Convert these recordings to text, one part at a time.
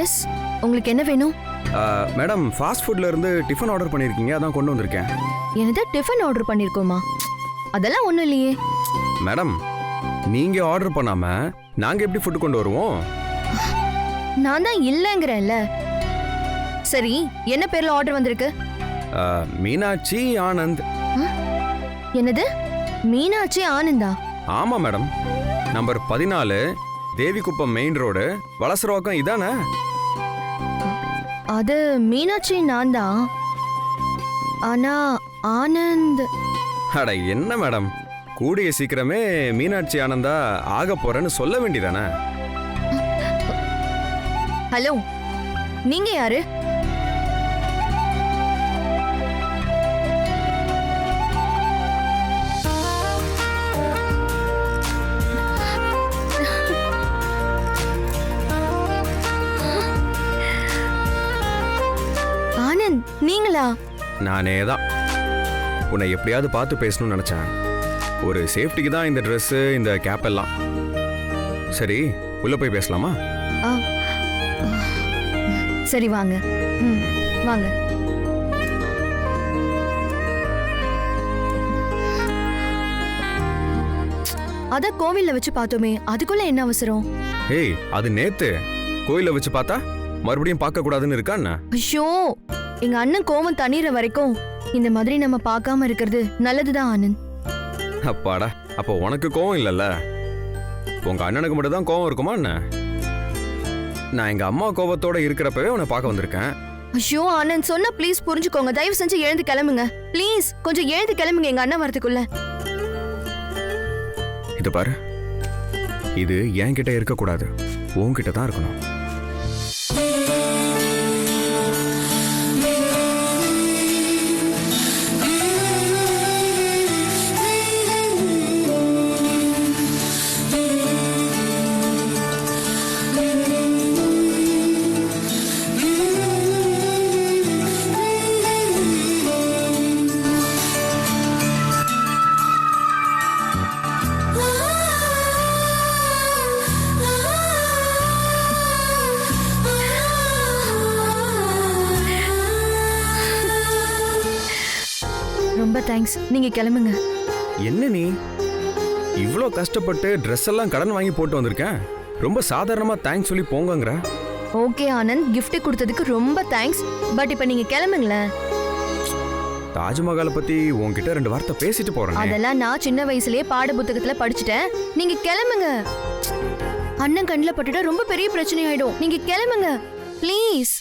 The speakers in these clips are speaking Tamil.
எஸ், உங்களுக்கு என்ன வேணும்? மேடம், ஃபாஸ்ட் ஃபுட்ல இருந்து டிஃபன் ஆர்டர் பண்ணியிருக்கீங்க, அதான் கொண்டு வந்திருக்கேன். என்னது டிஃபன் ஆர்டர் பண்ணிருக்கோமா? அதெல்லாம் ஒண்ணும் இல்லையே. மேடம், நீங்க ஆர்டர் பண்ணாம நாங்க எப்படி ஃபுட் கொண்டு வருவோம்? நான் தான் இல்லங்கிறேன்ல. சரி, என்ன பேர்ல ஆர்டர் வந்திருக்கு? மீனாட்சி ஆனந்த். என்னது மீனாட்சி ஆனந்தா? ஆமா madam, number 14 Devikuppam main road, Valasaravakkam. இதானே? அது மீனாட்சி நான் தான். ஆனா ஆனந்த். அட என்ன மேடம், கூடிய சீக்கிரமே மீனாட்சி ஆனந்தா ஆக போறேன்னு சொல்ல வேண்டியதானே? ஹலோ, நீங்க யாரு? ஆனந்த் நீங்களா? நானே தான். உன்னை எப்படியாவது பார்த்து பேசணும்னு நினைச்சேன். ஒரு சேஃப்டிக்கு தான் இந்த ட்ரெஸ், இந்த கேப் எல்லாம். சரி, உள்ள போய் பேசலாமா? சரி வாங்க. வாங்க. அத கோவில்ல வச்சு பார்த்தோமே, அதுக்குள்ள என்ன அவசரம்? ஏய், அது நேத்து கோயில வச்சு பார்த்தா மறுபடியும் பார்க்க கூடாதுன்னு இருக்கான்னு. ஐயோ, எங்க அண்ணன் கோவம் தண்ணீர வரைக்கும் இந்த மாதிரி நம்ம பார்க்காம இருக்கிறது நல்லதுதான் ஆனந்த். அப்பாடா, அப்போ உனக்கு கோவம் இல்லைல்ல? உங்க அண்ணனுக்கு மட்டும் தான் கோவம் இருக்குமா என்ன? நான் எங்க அம்மா கோவத்தோட இருக்கிறப்பவே உன்னை பார்க்க வந்திருக்கேன். ஐயோ ஆனந்த், சொன்னா ப்ளீஸ் புரிஞ்சுக்கோங்க. தயவு செஞ்சு எழுந்து கிளம்புங்க ப்ளீஸ். கொஞ்சம் எழுந்து கிளம்புங்க எங்க அண்ணன் வரதுக்குள்ள. இது பாரு, இது என்கிட்ட இருக்கக்கூடாது, உன்கிட்ட தான் இருக்கணும். ரொம்ப தேங்க்ஸ், நீங்க கிளம்புங்க. என்ன நீ இவ்ளோ கஷ்டப்பட்டு ட்ரெஸ் எல்லாம் கடன் வாங்கி போட்டு வந்திருக்கேன், ரொம்ப சாதாரணமா தேங்க்ஸ் சொல்லி போங்கங்கற? ஓகே ஆனந்த், gift கொடுத்ததுக்கு ரொம்ப தேங்க்ஸ். பட் இப்போ நீங்க கிளம்புங்களேன். தாஜ்மஹாலை பத்தி உன்கிட்ட 2 வார்த்தை பேசிட்டு போறேன். அதெல்லாம் நான் சின்ன வயசுலயே பாட புத்தகத்துல படிச்சுட்டேன். நீங்க கிளம்புங்க. அண்ணன் கண்ணில் பட்டுட்டா ரொம்ப பெரிய பிரச்சனை ஆயிடும். நீங்க கிளம்புங்க ப்ளீஸ்.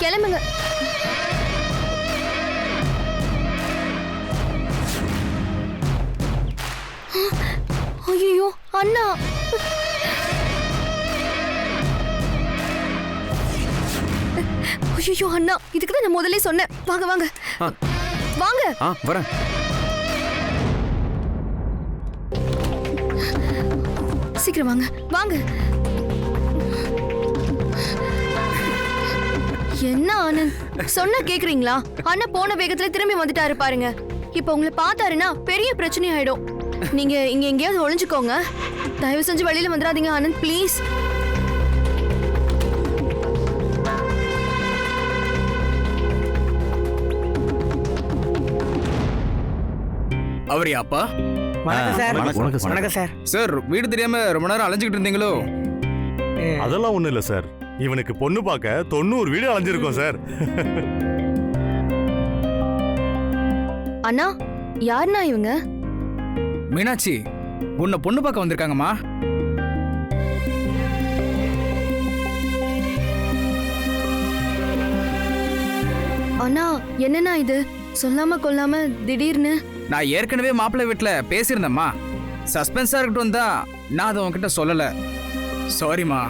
கிளம்புங்க. ஐயோ அண்ணா, ஐயோ அண்ணா, இதுக்கு தான் நான் முதல்ல சொன்னேன். வாங்க வாங்க வாங்க. வரேன். சீக்கிரம் வாங்க வாங்க. என்ன ஆனந்த், சொன்னா கேக்குறீங்களா? அண்ணா போன வேகத்துல திரும்பி வந்துட்டாரு பாருங்க. இப்ப உங்களை பார்த்தாருன்னா பெரிய பிரச்சனை ஆயிடும். நீங்க இங்க எங்கேயாவது ஒளிஞ்சுக்கோங்க. தயவு செஞ்சு வெளியில வந்துடாதீங்க ஆனந்த் ப்ளீஸ். அவரியா அப்பா? வணக்கம் சார். வணக்கம் சார். சார், வீடு தெரியாம ரொம்ப நேரம் அலைஞ்சிட்டு இருந்தீங்களோ? அதெல்லாம் ஒண்ணும் இல்ல சார். இவனுக்கு பொண்ணு பார்க்க 90 வீடு அலைஞ்சிருக்கோம் சார். அண்ணா, யாருண்ணா இவங்க? மீனாட்சி, உன்னை பொண்ணு பார்க்க வந்திருக்காங்கம்மா. அண்ணா, என்னண்ணா இது? சொல்லாம கொல்லாம திடீர்னு? நான் ஏற்கனவே மாப்பிள்ளை வீட்டுல பேசியிருந்தேம்மா. சஸ்பென்ஸா இருக்கட்டும் தான் நான் அதை உன்கிட்ட சொல்லல. சாரிம்மா.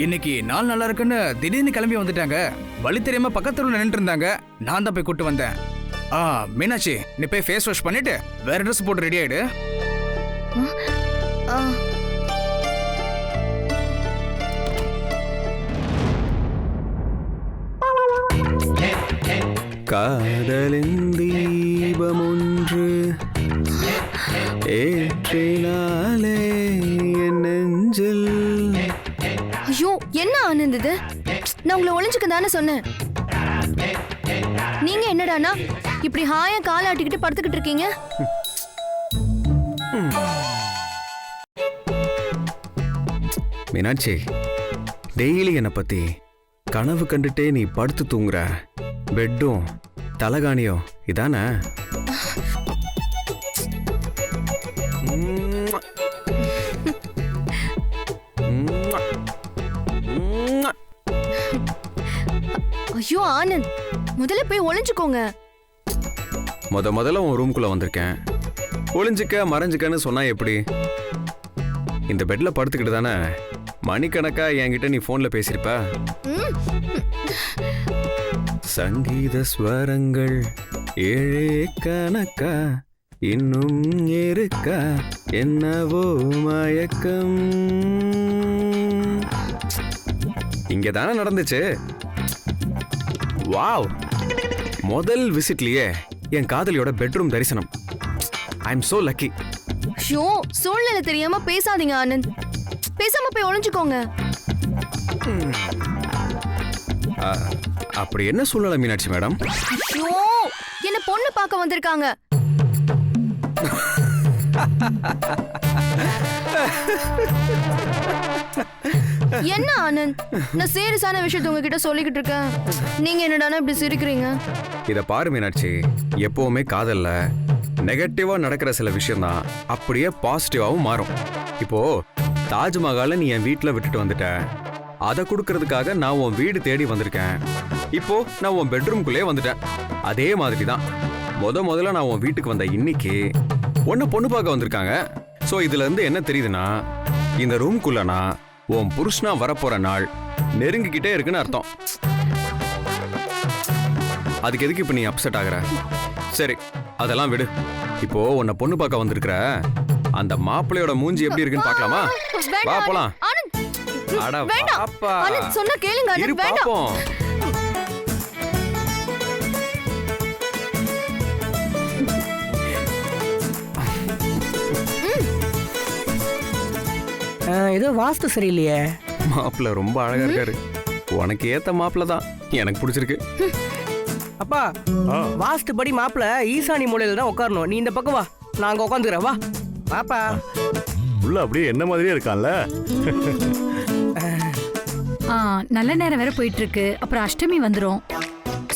இன்னைக்கு நாள் நல்லா இருக்குன்னு திடீர்னு கிளம்பி வந்துட்டாங்க. வழி தெரியாம பக்கத்துல நின்றுட்டு இருந்தாங்க. நான் தான் போய் கூட்டு வந்தேன். மீனாட்சி, நீ போய் ஃபேஸ் வாஷ் பண்ணிட்டு வேற ட்ரெஸ் போட்டு ரெடி ஆயிடு. காதலின் தீபமுன் தொட்டினாலே என் நெஞ்சில். ஐயோ என்ன ஆனந்த் இது? நான் உங்களை ஒளிஞ்சுக்க தானே சொன்னேன். நீங்க என்னடானா இப்படி ஹாயா காலாட்டிக்கிட்டு படுத்துக்கிட்டு இருக்கீங்க? மீனாட்சி, டெய்லி என்னை பத்தி கனவு கண்டுட்டே நீ படுத்து தூங்குற பெட்டும் தலகாணியும் இதானே? ஐயோ ஆனந்த், முதல்ல போய் ஒளிஞ்சுக்கோங்க. முதல்ல உன் ரூம்குள்ள வந்திருக்கேன். ஒளிஞ்சிக்க மறைஞ்சிக்கன்னு சொன்னா எப்படி? இந்த பெட்ல படுத்துக்கிட்டு தானே மணிக்கணக்கா என்கிட்ட நீ போன்ல பேசியிருப்ப. சங்கீத ஸ்வரங்கள் ஏழே கணக்கா இன்னும் இருக்கா என்னவோ மயக்கம். இங்க தானே நடந்துச்சு. வாவ், முதல் விசிட்லயே என் காதலியோட பெட்ரூம் தரிசனம். I am so lucky. ஐயோ சூழ்நிலை தெரியாம பேசாதீங்க ஆனந்த், பேசாம போய் ஒளிஞ்சுக்கோங்க. அப்படி என்ன சூழ்நிலை மீனாட்சி மேடம்? ஐயோ என்ன பொண்ணு பார்க்க வந்திருக்காங்க. என்ன ஆனந்த், நான் சீரியஸான விஷயத்தை உங்ககிட்ட சொல்லிக்கிட்டு இருக்கேன். நீங்க என்னடானா இப்படி சிரிக்கிறீங்க? இத பாரு மீனாட்சி, எப்பவுமே காதல்ல நெகட்டிவா நடக்கிற சில விஷயம் தான் அப்படியே பாசிட்டிவாவும் மாறும். இப்போ தாஜ்மஹாலை நீ என் வீட்டுல விட்டுட்டு வந்துட்ட, அதை கொடுக்கறதுக்காக நான் உன் வீடு தேடி வந்திருக்கேன். இப்போ நான் உன் பெட்ரூம்குள்ளே வந்துட்டேன். அதே மாதிரி தான் முதல்ல நான் உன் வீட்டுக்கு வந்த இன்னைக்கு உன்னை பொண்ணு பார்க்க வந்திருக்காங்க. ஸோ இதுல இருந்து என்ன தெரியுதுன்னா, இந்த ரூம்குள்ளனா உன் புருஷனா வரப்போற நாள் நெருங்கிக்கிட்டே இருக்குன்னு அர்த்தம். அதுக்கு எதுக்கு இப்ப நீ அப்செட் ஆகுற? சரி அதெல்லாம் விடு. இப்போ உன்னை பொண்ணு பார்க்க வந்திருக்கிற அந்த மாப்பிள்ளையோட மூஞ்சி எப்படி இருக்குன்னு பார்க்கலாமா? வா போலாம். அட வாப்பா. ஆனந்த் சொன்னா கேளுங்க இரு ஆனந்த், வேண்டாம். பாப்போம். ஏதோ வாஸ்து சரியில்லையே. மாப்பிள்ளை ரொம்ப அழகா இருக்காரு. உனக்கு ஏத்த மாப்பிள்ளை தான், எனக்கு பிடிச்சிருக்கு. அப்பா, வாஸ்து படி மாப்பிள்ள ஈசானி மூலையில தான் உட்காரணும். நீ இந்த பக்கம் வா, நான் அங்க உட்காந்துக்கிறேன். வா பாப்பா. உள்ள அப்படியே என்ன மாதிரியே இருக்கான்ல. நல்ல நேரம் வேற போயிட்டு இருக்கு. அப்புறம் அஷ்டமி வந்துரும்.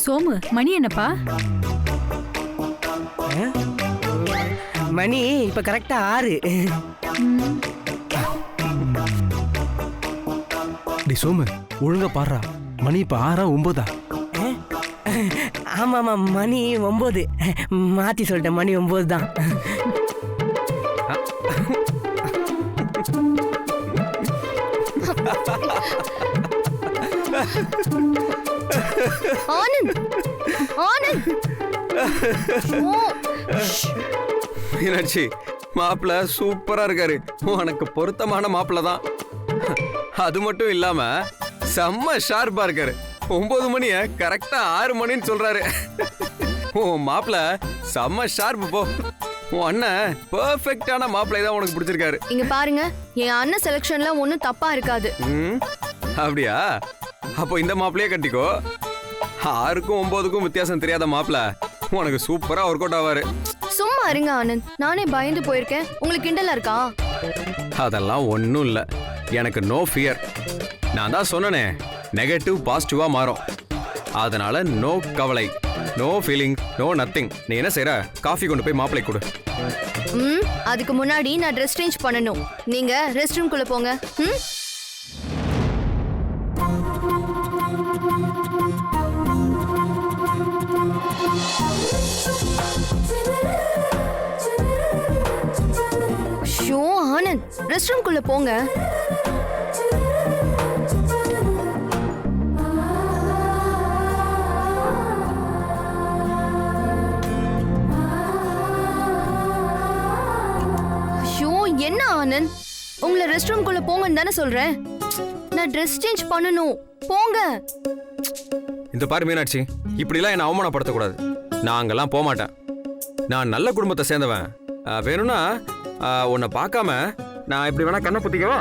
சோமு, மணி என்னப்பா? மணி இப்ப கரெக்டா 6. டி சோமு, ஒழுங்கா பாடுறா. மணி இப்ப 6 9. ஆமா ஆமா, மணி 9. மாத்தி சொல்லிட்டேன், மணி 9 தான். ஆனந்த், ஆனந்த். ஓ, மீனாட்சி, மாப்பிள்ளை சூப்பரா இருக்காரு. உனக்கு பொருத்தமான மாப்பிள்ளை தான். அது மட்டும் இல்லாம செம்ம ஷார்ப்பா இருக்காரு. 9 மணிய கரெக்டா 6 மணின்னு சொல்றாரு. உன் மாப்பிள்ளை செம்ம ஷார்ப். போ, உன் அண்ணன் பெர்ஃபெக்ட்டான மாப்பிள்ளை தான் உனக்கு பிடிச்சிருக்காரு. இங்க பாருங்க, என் அண்ணன் செலக்ஷன்ல ஒண்ணும் தப்பா இருக்காது. அப்படியா? அப்போ இந்த மாப்பிள்ளையே கட்டிக்கோ. 6க்கும் 9க்கும் வித்தியாசம் தெரியாத மாப்பிள்ளை உனக்கு சூப்பரா ஒர்க் அவுட் ஆவாரு. சும்மா இருங்க ஆனந்த், நானே பயந்து போயிருக்கேன். உங்களுக்கு கிண்டலா இருக்கா? அதெல்லாம் ஒன்றும் இல்லை, எனக்கு நோ ஃபியர். நான் தான் சொன்னனே, நெகட்டிவ் பாசிட்டிவா மாறும். அதனால நோ கவலை, நோ ஃபீலிங், நோ நத்திங். நீ என்ன செய்யற? காஃபி கொண்டு போய் மாப்பிள்ளை கொடு. அதுக்கு முன்னாடி நான் ட்ரெஸ் சேஞ்ச் பண்ணணும். நீங்க ரெஸ்ட் ரூம் குள்ள போங்க. ஷோ ஆனந்த், ரெஸ்ட் ரூம் குள்ள போங்க. ஷோ என்ன ஆனந்த், உங்களை ரெஸ்ட் ரூம் குள்ள போங்கன்னு தானே சொல்றேன். நான் ட்ரெஸ் சேஞ்ச் பண்ணணும், போங்க. இந்த பாரு மீனாட்சி, இப்படிலாம் என்னை அவமானப்படுத்தக்கூடாது. நான் அங்கெல்லாம் போக மாட்டேன். நான் நல்ல குடும்பத்தை சேர்ந்தவன். வேணும்னா உன்னை பார்க்காம நான் இப்படி வேணா கண்ணை புத்திக்கவா?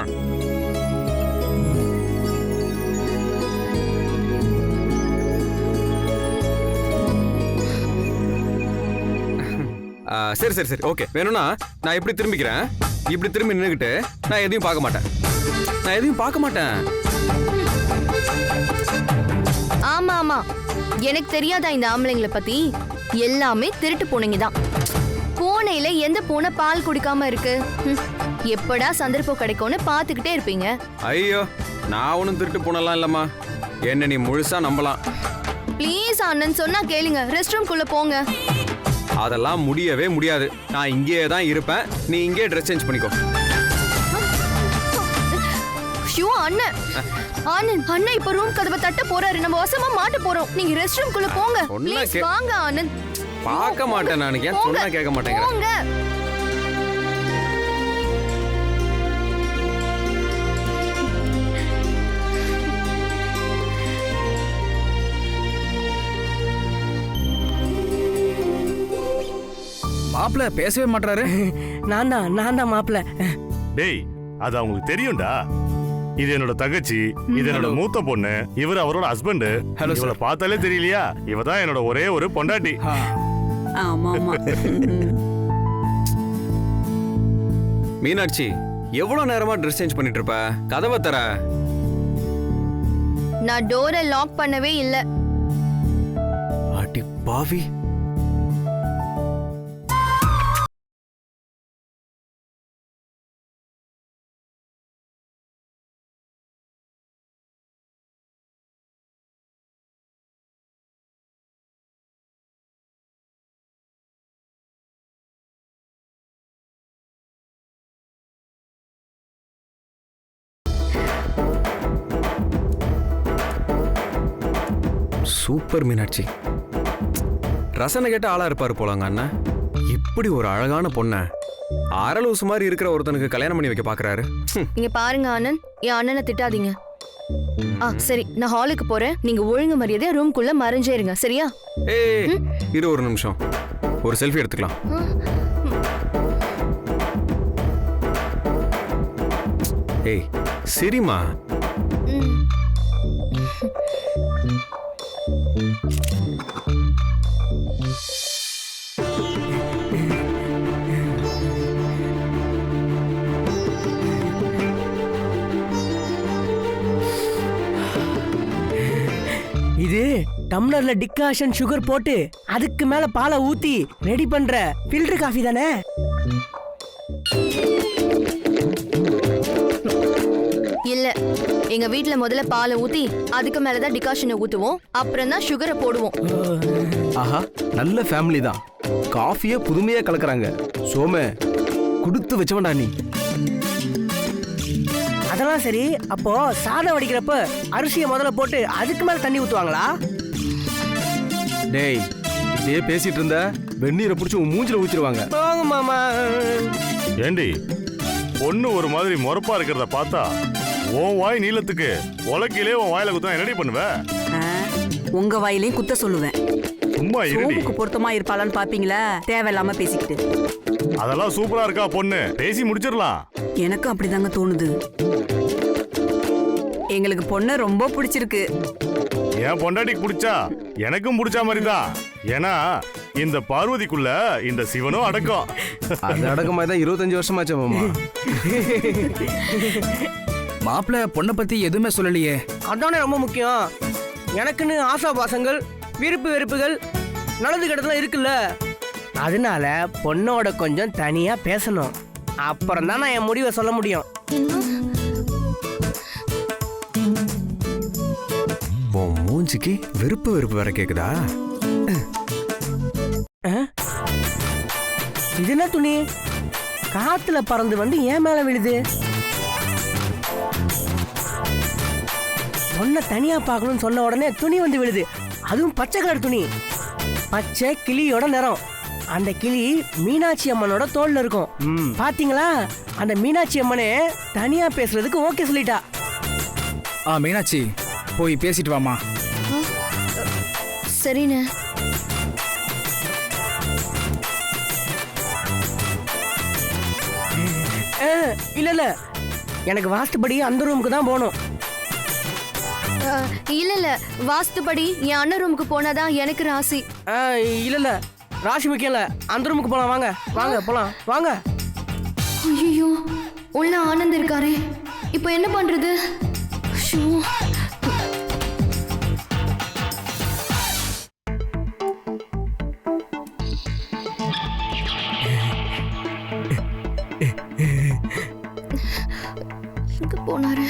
சரி சரி சரி ஓகே. வேணும்னா நான் எப்படி திரும்பிக்கிறேன், இப்படி திரும்பி நின்றுக்கிட்டு நான் எதையும் பார்க்க மாட்டேன். ஆமா ஆமா, எனக்கு தெரியாதா இந்த ஆம்பளைங்களை பத்தி? எல்லாமே திருட்டு பூனைங்க தான். பூனையில எந்த பூனை பால் குடிக்காம இருக்கு? எப்படா சந்தர்ப்பம் கிடைக்கும்னு பாத்துக்கிட்டே இருப்பீங்க. ஐயோ, நான் ஒன்றும் திருட்டு பூனெல்லாம் இல்லம்மா, என்ன நீ முழுசா நம்பலாம். ப்ளீஸ் அண்ணன் சொன்னா கேளுங்க, ரெஸ்ட் ரூம்குள்ள போங்க. அதெல்லாம் முடியவே முடியாது. நான் இங்கேயே தான் இருப்பேன், நீ இங்கே ட்ரெஸ் சேஞ்ச் பண்ணிக்கோ. ஷூ அண்ணன், அண்ணன் இப்ப ரூம் கதவை தட்ட போறாரு, நம்ம வசமா மாட்ட போறோம். நீங்க ரெஸ்ட் ரூம்குள்ள போங்க. ப்ளீஸ் வாங்க அண்ணன். பார்க்க மாட்டேன் நான், ஏன் சொன்னா கேட்க மாட்டேங்கிறேன். போங்க. மாப்பிள்ள பேசவே மாட்டாரு. நான் தான் மாப்பிள்ள. டேய், அது அவங்களுக்கு தெரியும்டா. இது என்னோட தங்கச்சி, இது என்னோட மூத்த பொண்ணு, இவர் அவரோட ஹஸ்பண்ட். இவளை பார்த்தாலே தெரியலையா? இவ தான் என்னோட ஒரே ஒரு பொண்டாட்டி. ஆமா ஆமா. மீனாட்சி, எவ்வளவு நேரமா ட்ரெஸ் சேஞ்ச் பண்ணிட்டு இருப்ப? கதவை தர. நான் டோரை லாக் பண்ணவே இல்ல. அடி பாவி. சூப்பர் மீனாட்சி, ரசனை கேட்ட ஆளா இருப்பாரு போலாங்க அண்ணன். இப்படி ஒரு அழகான பொண்ண அரலூசு மாதிரி இருக்கிற ஒருத்தனுக்கு கல்யாணம் பண்ணி வைக்க பாக்குறாரு. இங்க பாருங்க ஆனந்த், என் அண்ணனை திட்டாதீங்க. சரி, நான் ஹாலுக்கு போறேன். நீங்க ஒழுங்கு மரியாதையா ரூம்குள்ள மறைஞ்சே இருங்க, சரியா? ஏய், இரு ஒரு நிமிஷம், ஒரு செல்ஃபி எடுத்துக்கலாம். ஏய் சரிம்மா. இது டம்ளர்ல டிகாஷன் சுகர் போட்டு அதுக்கு மேல பாலை ஊத்தி ரெடி பண்ற ஃபில்டர் காஃபி தானே? இல்ல, எங்க வீட்ல முதல்ல பாலை ஊத்தி அதுக்கு மேலதான் டிகாஷனை ஊத்துவோம், அப்புறம் தான் சுகரை போடுவோம். ஆஹா, நல்ல ஃபேமிலி தான். காஃபியே புதுமையா கலக்குறாங்க. சோமே, கொடுத்து வச்சவன்டா நீ. அதெல்லாம் சரி, அப்போ சாதம் வடிக்கிறப்ப அரிசியை முதல்ல போட்டு அதுக்கு மேல தண்ணி ஊத்துவாங்களா? டேய், இப்படியே பேசிட்டு இருந்த வெந்நீரை பிடிச்சி உன் மூஞ்சில ஊத்திடுவாங்க. போங்க மாமா. ஏண்டி, பொண்ணு ஒரு மாதிரி முறப்பா இருக்கிறத பார்த்தா உன் வாய் நீளத்துக்கு உலக்கிலே உன் வாயில குத்தா என்னடி பண்ணுவ? உங்க வாயிலையும் குத்த சொல்லுவேன். சும்மா இருடி. சோமுக்கு பொருத்தமா இருப்பாளான்னு பாப்பீங்களா? தேவையில்லாம பேசிக்கிட்டு. அதெல்லாம் சூப்பரா இருக்கா பொண்ணு, பேசி முடிச்சிடலாம். எனக்கும் அப்படிதாங்க தோணுது. எங்களுக்கு பொண்ணு ரொம்ப பிடிச்சிருக்கு. என் பொண்டாட்டிக்கு பிடிச்சா எனக்கும் பிடிச்ச மாதிரி தான். ஏன்னா இந்த பார்வதிக்குள்ள இந்த சிவனும் அடக்கம். அது அடக்கமா தான் 25 வருஷமாச்சு மாமா. மாப்பிள்ள பொண்ணை பத்தி எதுவுமே சொல்லலையே. அதானே ரொம்ப முக்கியம். எனக்குன்னு ஆசாபாசங்கள், விருப்பு வெறுப்புகள், நல்லது கெட்டதெல்லாம் இருக்குல்ல. அதனால பொண்ணோட கொஞ்சம் தனியா பேசணும். அப்புறம் தான் நான் என் முடிவை சொல்ல முடியும். உன் மூஞ்சிக்கு வெறுப்பு வேற கேக்குதா? இது என்ன துணி? காத்துல பறந்து வந்து ஏன் மேல விழுது? பொண்ணை தனியா பார்க்கணும்னு சொன்ன உடனே துணி வந்து விழுது. அதுவும் பச்சை கலர் துணி. பச்சை கிளியோட நிறம். அந்த கிளி மீனாட்சி அம்மனோட தோல்ல இருக்கும். பாத்தீங்களா? அந்த மீனாட்சி அம்மனே தனியா பேசுறதுக்கு ஓகே சொல்லிட்டா. மீனாட்சி, போய் பேசிட்டு வாமா. சரிண்ணே. இல்ல இல்ல எனக்கு வாஸ்துபடி அந்த ரூமுக்கு தான் போகணும். இல்ல இல்ல வாஸ்துபடி என் அண்ணன் ரூமுக்கு போனாதான் எனக்கு ராசி. இல்ல இல்ல ராசி முக்கியம் இல்ல, அந்த ரூமுக்கு போலாம். வாங்க வாங்க போலாம் வாங்க. ஐயோ உள்ள ஆனந்த் இருக்காரே, இப்போ என்ன பண்றது? ஐயோ. எங்க போனாரு?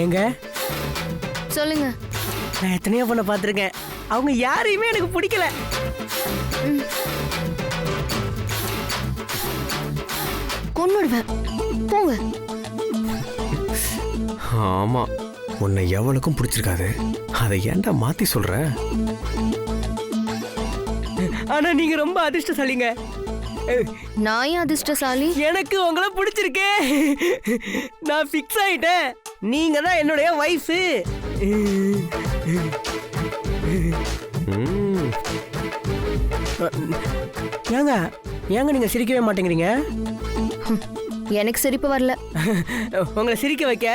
ஏங்க சொல்லுங்க. நான் எத்தனையோ பொண்ணை பார்த்துருக்கேன், அவங்க யாரையுமே எனக்கு பிடிக்கல. கொன்னுடுவேன் போங்க. ஆமா, உன்னை எவனுக்கும் பிடிச்சிருக்காது. அதை ஏன்டா மாத்தி சொல்ற? ஆனா நீங்க ரொம்ப அதிர்ஷ்டசாலிங்க. நான் ஏன் அதிர்ஷ்டசாலி? எனக்கு உங்களை பிடிச்சிருக்கே. நான் ஃபிக்ஸ் ஆயிட்டேன், நீங்க தான் என்னுடைய வைஃப். ஏங்க ஏங்க நீங்க சிரிக்கவே மாட்டேங்கிறீங்க? எனக்கு சிரிப்பு வரல. உங்களை சிரிக்க வைக்க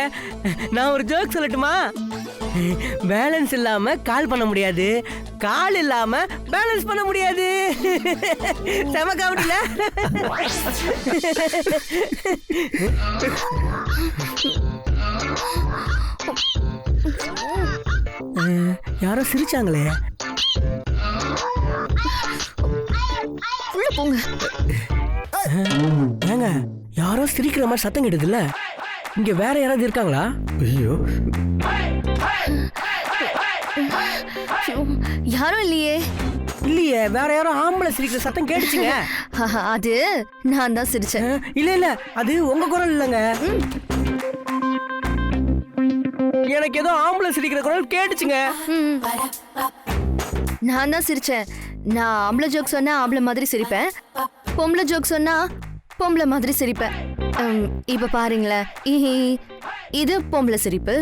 நான் ஒரு ஜோக் சொல்லட்டுமா? பேலன்ஸ் இல்லாம கால் பண்ண முடியாது, கால் இல்லாம பேலன்ஸ் பண்ண முடியாது. செம காமெடில. யாரோ சிரிச்சாங்களே. உள்ள போங்க. ஏங்க யாரோ சிரிக்கிற மாதிரி சத்தம் கேட்டதுல்ல, இங்க வேற யாராவது இருக்காங்களா? ஐயோ, யாரும் இல்லையே. இல்லையே, வேற யாரோ ஆம்பளை சிரிக்கிற சத்தம் கேட்டுச்சுங்க. அது நான் தான் சிரிச்சேன். இல்ல இல்ல, அது உங்க குரல் இல்லைங்க. எனக்கு ஏதோ ஆம்பளை சிரிக்கிற குரல் கேட்டுச்சுங்க. நான் தான் சிரிச்சேன். நான் ஆம்பளை ஜோக் சொன்னா ஆம்பளை மாதிரி சிரிப்பேன், பொம்பளை ஜோக் சொன்னா பொம்பளை மாதிரி சிரிப்பேன். இப்ப பாருங்களேன், இது பொம்பளை சிரிப்பு,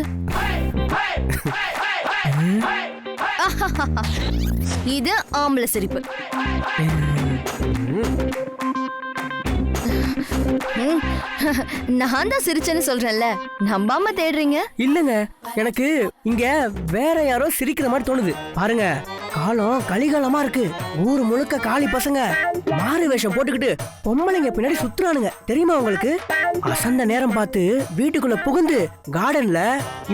இது ஆம்பளை சிரிப்பு. நான் தான் சிரிச்சேன்னு சொல்றேன்ல, நம்பாம தேடுறீங்க. இல்லங்க, எனக்கு இங்க வேற யாரோ சிரிக்கிற மாதிரி தோணுது. பாருங்க, காலம் கலிகாலமா இருக்கு. ஊர் முழுக்க காளி பசங்க மாறு வேஷம் போட்டுக்கிட்டு பொம்பளைங்க பின்னாடி சுத்துறானுங்க, தெரியுமா உங்களுக்கு? அசந்த நேரம் பார்த்து வீட்டுக்குள்ள புகுந்து கார்டன்ல,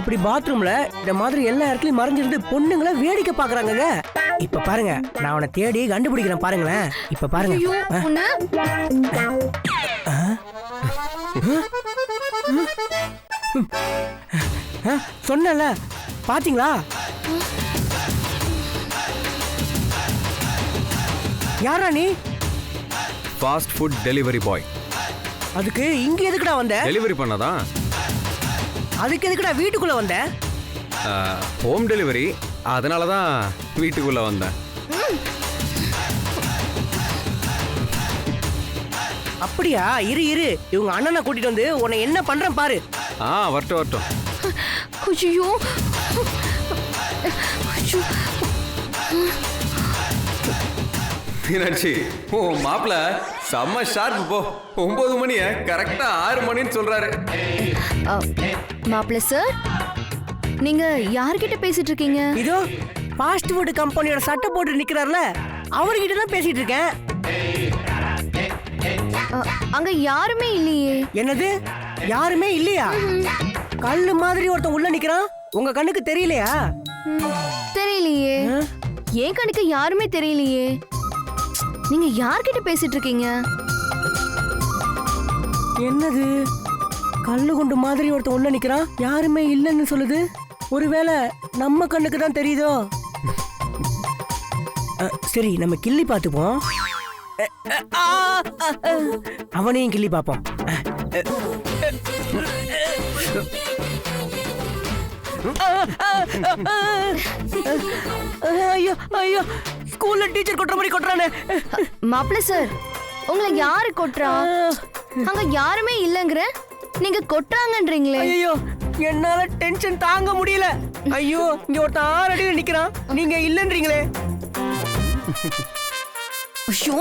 இப்படி பாத்ரூம்ல, இந்த மாதிரி எல்லா இடத்துலயும் மறைஞ்சிருந்து பொண்ணுங்களை வேடிக்கை பாக்குறாங்க. இப்ப பாருங்க, நான் அவனை தேடி கண்டுபிடிக்கிறேன். பாருங்களேன், இப்ப பாருங்க. சொன்னல, பாத்தீங்களா? யாரா நீ? Fast food delivery boy. அதுக்கு இங்க எதுக்குடா வந்த? டெலிவரி பண்ணதான். அதுக்கு எதுக்குடா வீட்டுக்குள்ள வந்த? ஹோம் டெலிவரி, அதனால தான் வீட்டுக்குள்ள வந்தேன். அப்படியா? இரு இரு, இவங்க அண்ணனை கூட்டிட்டு வந்து உன்னை என்ன பண்றேன் பாரு. வரட்டும் வரட்டும். ஐயோ, மீனாட்சி, உன் மாப்பிள்ள செம்ம ஷார்ப். போ, 9 மணிய கரெக்டா 6 மணின்னு சொல்றாரு. மாப்பிள்ள சார், நீங்க யார்கிட்ட பேசிட்டு இருக்கீங்க? இதோ ஃபாஸ்ட் ஃபுட் கம்பெனியோட சட்டை போட்டு நிக்கிறார்ல, அவர்கிட்ட தான் பேசிட்டு இருக்கேன். அங்க யாருமே இல்லையே. என்னது, யாருமே இல்லையா? கல்லு மாதிரி ஒருத்தன் உள்ள நிக்கிறான், உங்க கண்ணுக்கு தெரியலையா? தெரியலையே, என் கண்ணுக்கு யாருமே தெரியலையே. நீங்க யார்கிட்ட பேசிட்டு இருக்கீங்க? என்னது, கல்லு குண்டு மாதிரி ஒருத்தன் உள்ள நிக்கிறான், யாருமே இல்லைன்னு சொல்லுது. ஒருவேளை நம்ம கண்ணுக்கு தான் தெரியுதோ? சரி, நம்ம கிள்ளி பார்த்துப்போம். அவனையும் கிள்ளி பார்ப்போம். ஐயோ ஐயோ, ஸ்கூல்ல டீச்சர் கொட்டுற மாதிரி கொட்டுறானே. மாப்பிள்ள சார், உங்களை யாரு கொட்டுறா? அங்க யாருமே இல்லங்கற. நீங்க கொட்டுறாங்கன்றீங்களே. ஐயோ என்னால டென்ஷன் தாங்க முடியல. ஐயோ இங்க ஒருத்தன் 6 அடியில நிக்கிறான், நீங்க இல்லன்றீங்களே. ஐயோ